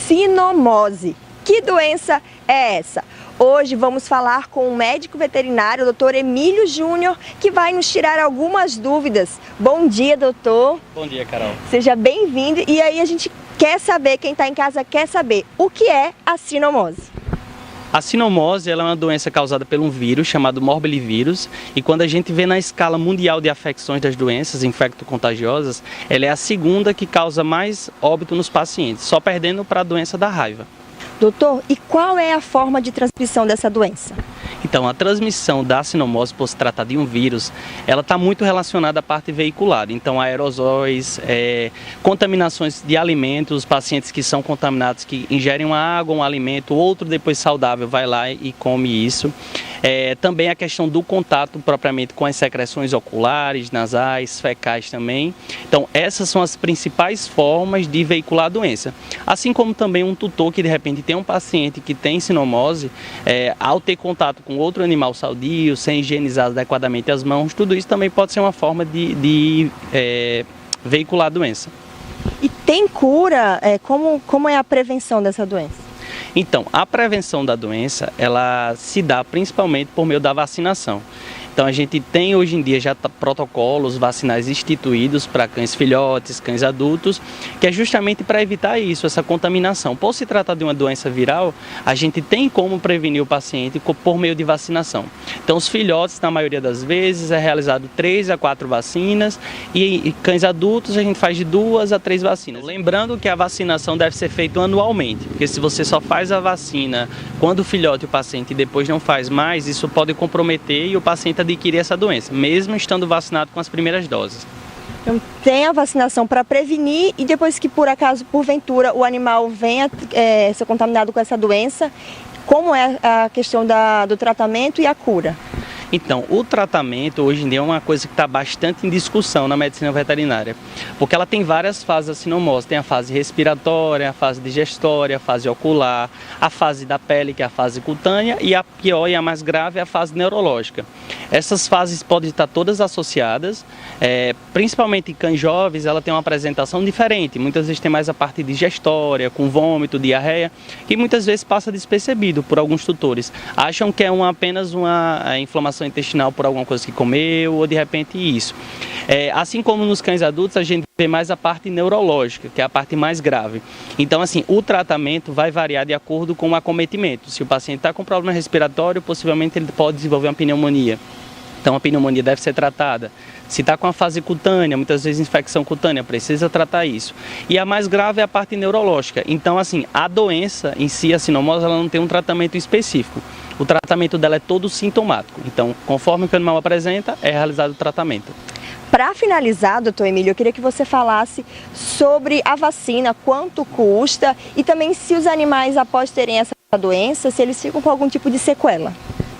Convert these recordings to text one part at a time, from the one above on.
sinomose. Que doença é essa? Hoje vamos falar com o médico veterinário, o Dr. Emílio Júnior, que vai nos tirar algumas dúvidas. Bom dia, doutor. Bom dia, Carol. Seja bem-vindo. E aí a gente quer saber, quem está em casa quer saber, o que é a sinomose? A sinomose ela é uma doença causada por um vírus chamado morbilivírus, e quando a gente vê na escala mundial de afecções das doenças infecto-contagiosas, ela é a segunda que causa mais óbito nos pacientes, só perdendo para a doença da raiva. Doutor, e qual é a forma de transmissão dessa doença? Então, a transmissão da sinomose, por se tratar de um vírus, ela está muito relacionada à parte veicular. Então, aerosóis, contaminações de alimentos, pacientes que são contaminados, que ingerem uma água, um alimento, outro depois saudável vai lá e come isso. Também a questão do contato propriamente com as secreções oculares, nasais, fecais também. Então, essas são as principais formas de veicular a doença. Assim como também um tutor que de repente tem um paciente que tem sinomose, ao ter contato com outro animal sadio, sem higienizar adequadamente as mãos, tudo isso também pode ser uma forma de veicular a doença. E tem cura? Como é a prevenção dessa doença? Então, a prevenção da doença, ela se dá principalmente por meio da vacinação. Então, a gente tem hoje em dia já protocolos vacinais instituídos para cães filhotes, cães adultos, que é justamente para evitar isso, essa contaminação. Por se tratar de uma doença viral, a gente tem como prevenir o paciente por meio de vacinação. Então, os filhotes, na maioria das vezes, é realizado 3 a 4 vacinas e cães adultos a gente faz de 2 a 3 vacinas. Lembrando que a vacinação deve ser feita anualmente, porque se você só faz a vacina quando o filhote e o paciente depois não faz mais, isso pode comprometer e o paciente adquirir essa doença, mesmo estando vacinado com as primeiras doses. Então, tem a vacinação para prevenir e depois que por acaso, porventura, o animal venha ser contaminado com essa doença, como é a questão do tratamento e a cura? Então, o tratamento hoje em dia é uma coisa que está bastante em discussão na medicina veterinária, porque ela tem várias fases da sinomose. Tem a fase respiratória, a fase digestória, a fase ocular, a fase da pele, que é a fase cutânea, e a pior e a mais grave é a fase neurológica. Essas fases podem estar todas associadas, principalmente em cães jovens, ela tem uma apresentação diferente. Muitas vezes tem mais a parte digestória, com vômito, diarreia, que muitas vezes passa despercebido por alguns tutores. Acham que é apenas uma inflamação intestinal por alguma coisa que comeu ou de repente isso. Assim como nos cães adultos, a gente vê mais a parte neurológica, que é a parte mais grave. Então, assim, o tratamento vai variar de acordo com o acometimento. Se o paciente está com problema respiratório, possivelmente ele pode desenvolver uma pneumonia. Então, a pneumonia deve ser tratada. Se está com a fase cutânea, muitas vezes infecção cutânea, precisa tratar isso. E a mais grave é a parte neurológica. Então, assim, a doença em si, a sinomose, ela não tem um tratamento específico. O tratamento dela é todo sintomático. Então, conforme o que o animal apresenta, é realizado o tratamento. Para finalizar, doutor Emílio, eu queria que você falasse sobre a vacina, quanto custa e também se os animais, após terem essa doença, se eles ficam com algum tipo de sequela.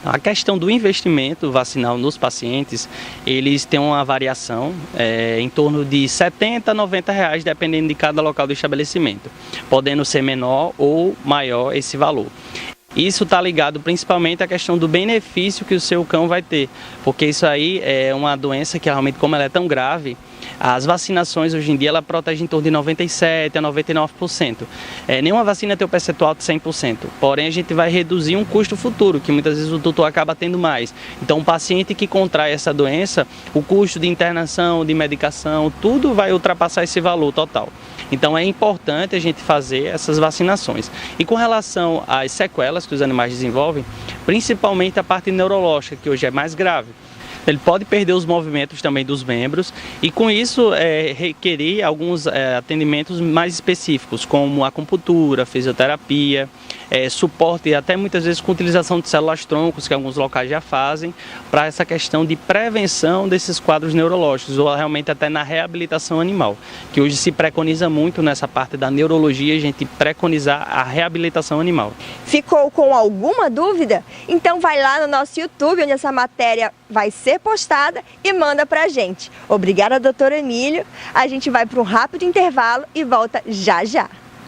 A questão do investimento vacinal nos pacientes, eles têm uma variação em torno de R$70 a R$90, dependendo de cada local do estabelecimento, podendo ser menor ou maior esse valor. Isso está ligado principalmente à questão do benefício que o seu cão vai ter, porque isso aí é uma doença que realmente, como ela é tão grave, as vacinações hoje em dia ela protege em torno de 97% a 99%. Nenhuma vacina tem o percentual de 100%, porém a gente vai reduzir um custo futuro, que muitas vezes o tutor acaba tendo mais. Então o paciente que contrai essa doença, o custo de internação, de medicação, tudo vai ultrapassar esse valor total. Então é importante a gente fazer essas vacinações. E com relação às sequelas que os animais desenvolvem, principalmente a parte neurológica, que hoje é mais grave. Ele pode perder os movimentos também dos membros e com isso requerer alguns atendimentos mais específicos, como acupuntura, fisioterapia, suporte e até muitas vezes com utilização de células-troncos, que alguns locais já fazem, para essa questão de prevenção desses quadros neurológicos ou realmente até na reabilitação animal, que hoje se preconiza muito nessa parte da neurologia, a gente preconizar a reabilitação animal. Ficou com alguma dúvida? Então vai lá no nosso YouTube, onde essa matéria vai ser postada e manda pra gente. Obrigada, doutor Emílio. A gente vai para um rápido intervalo e volta já já.